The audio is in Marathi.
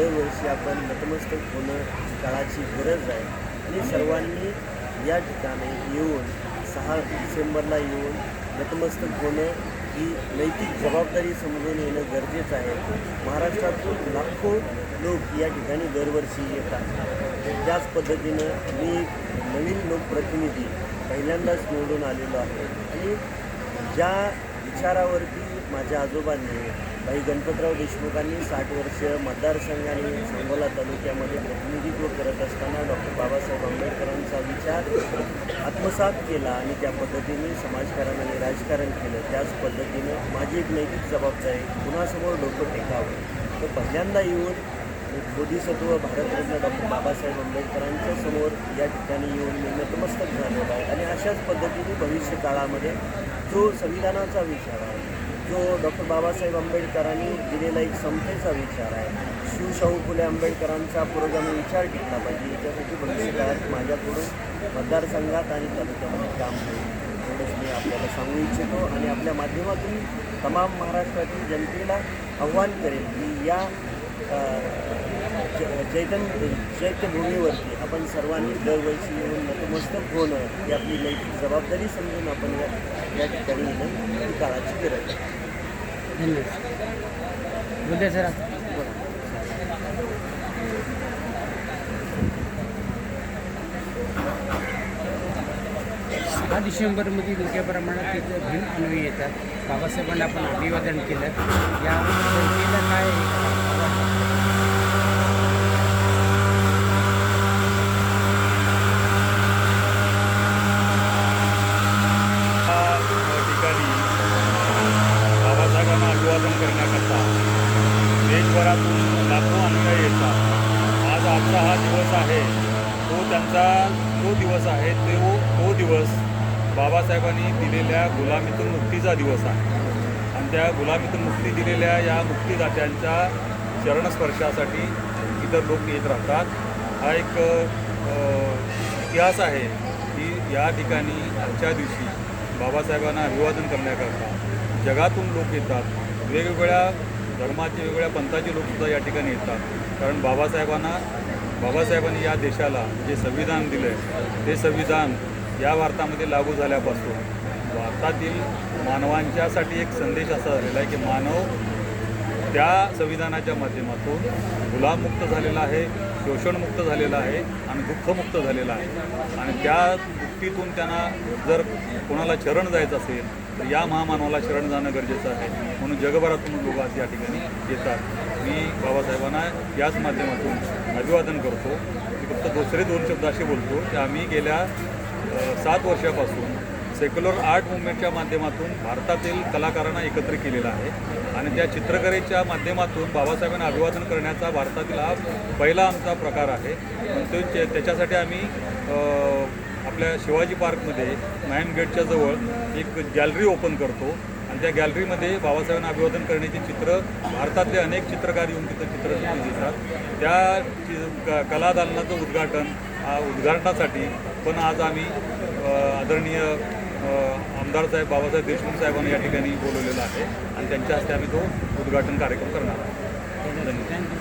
दरवर्षी आपण नतमस्तक होणं काळाची गरज आहे आणि सर्वांनी या ठिकाणी येऊन 6 डिसेंबरला येऊन नतमस्तक होणं ही नैतिक जबाबदारी समजून येणं गरजेचं आहे. महाराष्ट्रातून लाखो लोक या ठिकाणी दरवर्षी येतात. त्याच पद्धतीनं मी एक नवीन लोकप्रतिनिधी पहिल्यांदाच निवडून आलेलो आहे आणि ज्या विचारावरती माझ्या आजोबांनी भाई गणपतराव देशमुखांनी 60 वर्ष मतदारसंघाने सांगोला तालुक्यामध्ये प्रतिनिधित्व करत असताना डॉक्टर बाबासाहेब आंबेडकरांचा विचार आत्मसात केला आणि त्या पद्धतीने समाजकारण आणि राजकारण केलं. त्याच पद्धतीनं माझी एक नैतिक जबाबदारी कुणासमोर डोकं टेकावं तर पहिल्यांदा येऊन बोधिसत्व भारतरत्न डॉक्टर बाबासाहेब आंबेडकरांच्या समोर या ठिकाणी येऊन मी नतमस्तक झालेला आहे आणि अशाच पद्धतीने भविष्य काळामध्ये जो संविधानाचा विचार आहे, जो डॉक्टर बाबासाहेब आंबेडकरांनी दिलेला एक समतेचा विचार आहे, शिवशाहू फुले आंबेडकरांचा पुरोगामी विचार घेतला पाहिजे. याच्यासाठी भविष्य काळात माझ्याकडून मतदारसंघात आणि तालुक्यामध्ये काम होईल एवढंच मी आपल्याला सांगू इच्छितो आणि आपल्या माध्यमातून तमाम महाराष्ट्रातील जनतेला आव्हान करेल की या चैत्यभूमीवरती आपण सर्वांनी दरवर्षी येऊन नतमस्तक होणं ही आपली नैतिक जबाबदारी समजून आपण या ठिकाणी येणं ही काळाची गरज आहे. धन्यवाद. बोलते सर 6 डिसेंबरमध्ये मोठ्या प्रमाणात तिथे भिन्न अन्वयी येतात. बाबासाहेबांना आपण अभिवादन केलं. या जनतेला काय बाबासाहेबांना अभिवादन करण्याकरता देशभरातून लाखो अनुयायी येतात. आज आजचा हा दिवस आहे तो दिवस आहे तो दिवस बाबासाहेबांनी दिलेल्या गुलामीतून मुक्तीचा दिवस आहे आणि त्या गुलामीतून मुक्ती दिलेल्या या मुक्तीदात्यांच्या चरणस्पर्शासाठी इतर लोक येत राहतात. हा एक इतिहास आहे की या ठिकाणी आजच्या दिवशी बाबासाहेबांना अभिवादन करण्याकरता जगातून लोक येतात. वेगवेगळ्या धर्माचे वेगवेगळ्या पंथाचे लोकसुद्धा या ठिकाणी येतात. कारण बाबासाहेबांनी या देशाला जे संविधान दिलं आहे ते संविधान या भारतामध्ये लागू झाल्यापासून भारतातील मानवांच्यासाठी एक संदेश असा झालेला आहे की मानव त्या संविधानाच्या माध्यमातून गुलाममुक्त झालेला आहे, शोषणमुक्त झालेला आहे आणि दुःखमुक्त झालेला आहे. आणि त्या मुक्तीतून त्यांना जर कोणाला शरण जायचं असेल तर या महामानवाला शरण जाणं गरजेचं आहे. म्हणून जगभरातून लोक आज या ठिकाणी येतात. मी बाबासाहेबांना याच माध्यमातून अभिवादन करतो. मी फक्त दुसरे 2 शब्द असे बोलतो की आम्ही गेल्या 7 वर्षापासून सेक्युलर आर्ट मुवमेंटच्या माध्यमातून भारतातील कलाकारांना एकत्र केलेला आहे आणि त्या चित्रकलेच्या माध्यमातून बाबासाहेबांना अभिवादन करण्याचा भारतातील हा पहिला आमचा प्रकार आहे. त्याच्यासाठी आम्ही आपल्या शिवाजी पार्कमध्ये मॅन गेटच्या जवळ एक गॅलरी ओपन करतो आणि त्या गॅलरीमध्ये बाबासाहेबांना अभिवादन करण्याची चित्र भारतातले अनेक चित्रकार येऊन तिथं चित्र दिसतात. त्या कलादालनाचं उद्घाटनासाठी पण आज आम्ही आदरणीय आमदार साहेब बाबासाहेब देशमुख साहेबांना या ठिकाणी बोलवलेलं आहे आणि त्यांच्या हस्ते आम्ही तो उद्घाटन कार्यक्रम करणार आहोत. धन्यवाद.